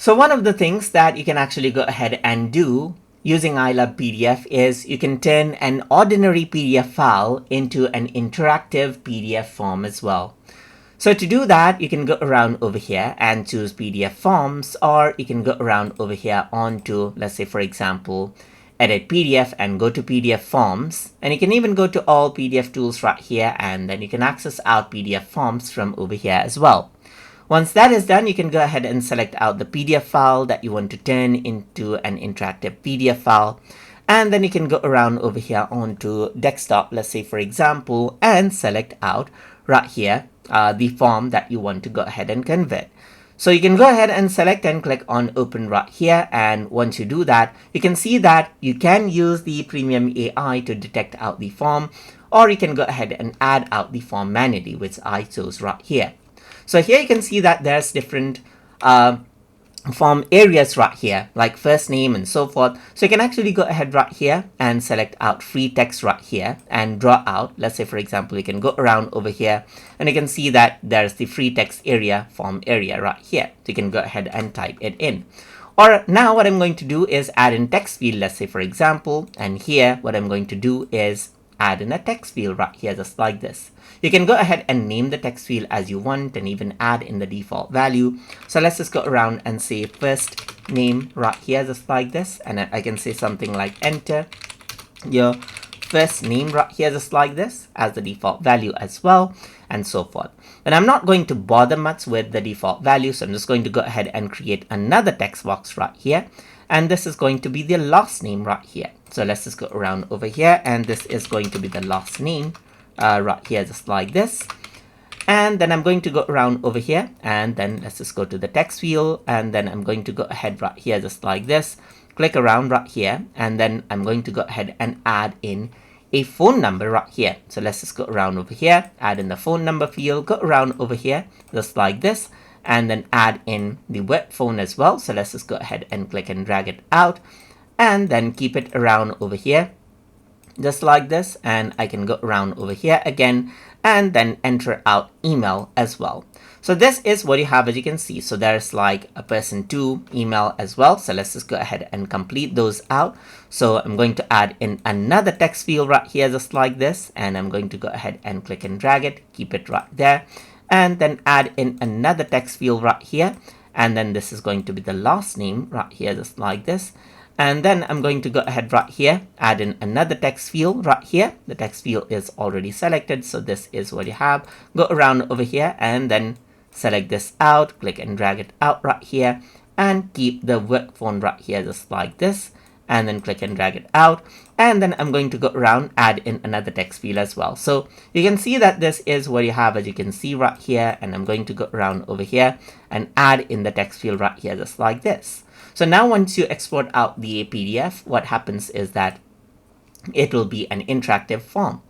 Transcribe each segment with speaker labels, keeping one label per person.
Speaker 1: So one of the things that you can actually go ahead and do using ILovePDF is you can turn an ordinary PDF file into an interactive PDF form as well. So to do that, you can go around over here and choose PDF forms, or you can go around over here onto, let's say for example, edit PDF and go to PDF forms. And you can even go to all PDF tools right here, and then you can access out PDF forms from over here as well. Once that is done, you can go ahead and select out the PDF file that you want to turn into an interactive PDF file. And then you can go around over here onto desktop, let's say for example, and select out right here the form that you want to go ahead and convert. So you can go ahead and select and click on open right here. And once you do that, you can see that you can use the premium AI to detect out the form, or you can go ahead and add out the form manually, which I chose right here. So here you can see that there's different form areas right here, like first name and so forth. So you can actually go ahead right here and select out free text right here and draw out. Let's say for example, you can go around over here and you can see that there's the free text area, form area right here. So you can go ahead and type it in. Or now what I'm going to do is add in text field, let's say for example, and here what I'm going to do is add in a text field right here, just like this. You can go ahead and name the text field as you want and even add in the default value. So let's just go around and say first name right here, just like this. And I can say something like enter your first name right here, just like this, as the default value as well, and so forth. And I'm not going to bother much with the default value, so I'm just going to go ahead and create another text box right here. And this is going to be the last name right here. So let's just go around over here, and this is going to be the last name right here, just like this. And then I'm going to go around over here, and then let's just go to the text field, and then I'm going to go ahead right here, just like this, click around right here, and then I'm going to go ahead and add in a phone number right here. So let's just go around over here, add in the phone number field, go around over here, just like this, and then add in the web phone as well. So let's just go ahead and click and drag it out, and then keep it around over here, just like this. And I can go around over here again and then enter out email as well. So this is what you have, as you can see. So there's like a person to email as well. So let's just go ahead and complete those out. So I'm going to add in another text field right here, just like this. And I'm going to go ahead and click and drag it, keep it right there, and then add in another text field right here. And then this is going to be the last name right here, just like this. And then I'm going to go ahead right here, add in another text field right here. The text field is already selected, so this is what you have. Go around over here and then select this out, click and drag it out right here, and keep the work phone right here, just like this. And then click and drag it out. And then I'm going to go around, add in another text field as well. So you can see that this is what you have, as you can see right here. And I'm going to go around over here and add in the text field right here, just like this. So now once you export out the PDF, what happens is that it will be an interactive form.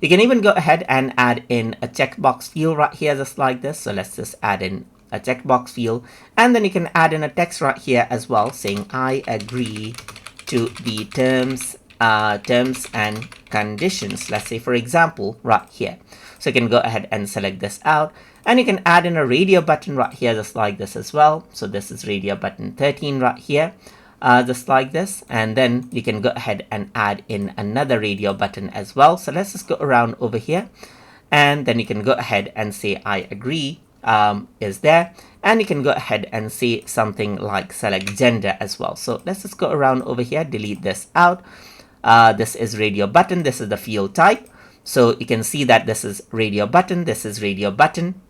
Speaker 1: You can even go ahead and add in a checkbox field right here, just like this. So let's just add in a checkbox field, and then you can add in a text right here as well, saying I agree to the terms and conditions, let's say for example right here. So you can go ahead and select this out, and you can add in a radio button right here, just like this as well. So this is radio button 13 right here, just like this. And then you can go ahead and add in another radio button as well. So let's just go around over here, and then you can go ahead and say I agree is there. And you can go ahead and say something like select gender as well. So let's just go around over here, delete this out. This is radio button, this is the field type. So you can see that this is radio button, this is radio button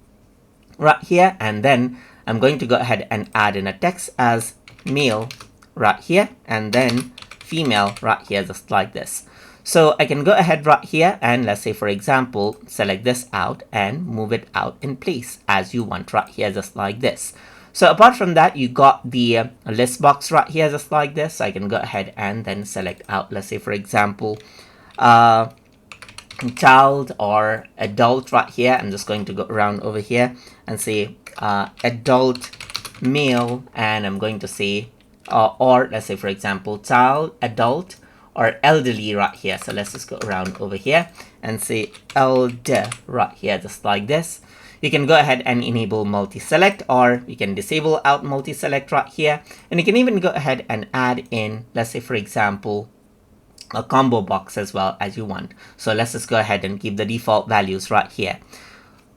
Speaker 1: right here. And then I'm going to go ahead and add in a text as male right here, and then female right here, just like this. So I can go ahead right here and let's say for example, select this out and move it out in place as you want right here, just like this. So apart from that, you got the list box right here, just like this. So I can go ahead and then select out, let's say for example, child or adult right here. I'm just going to go around over here and say adult male, and I'm going to say or let's say for example child, adult, or elderly right here. So let's just go around over here and say elder right here, just like this. You can go ahead and enable multi-select, or you can disable out multi-select right here. And you can even go ahead and add in, let's say, for example, a combo box as well as you want. So let's just go ahead and keep the default values right here.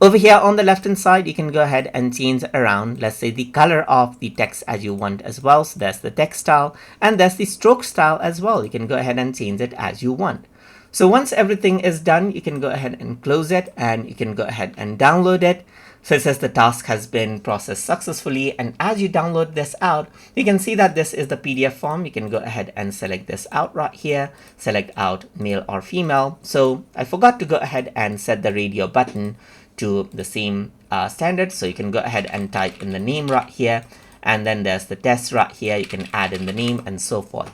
Speaker 1: Over here on the left hand side, you can go ahead and change around, let's say, the color of the text as you want as well. So there's the text style, and there's the stroke style as well. You can go ahead and change it as you want. So once everything is done, you can go ahead and close it, and you can go ahead and download it. So it says the task has been processed successfully, and as you download this out, you can see that this is the PDF form. You can go ahead and select this out right here, select out male or female. So I forgot to go ahead and set the radio button to the same standard. So you can go ahead and type in the name right here, and then there's the test right here. You can add in the name and so forth.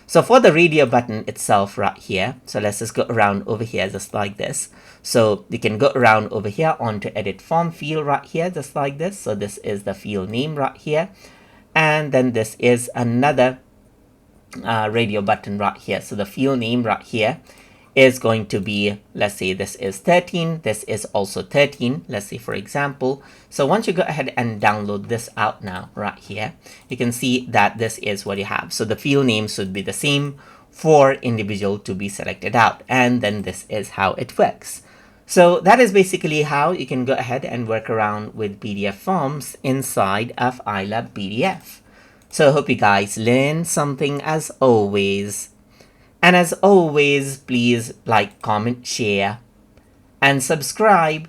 Speaker 1: So for the radio button itself right here, so let's just go around over here just like this. So you can go around over here onto edit form field right here just like this. So this is the field name right here, and then this is another radio button right here. So the field name right here is going to be, let's say this is 13, this is also 13, let's say for example. So once you go ahead and download this out now right here, you can see that this is what you have. So the field name should be the same for individual to be selected out, and then this is how it works. So that is basically how you can go ahead and work around with PDF forms inside of ILovePDF. So I hope you guys learned something as always. And as always, please like, comment, share, and subscribe.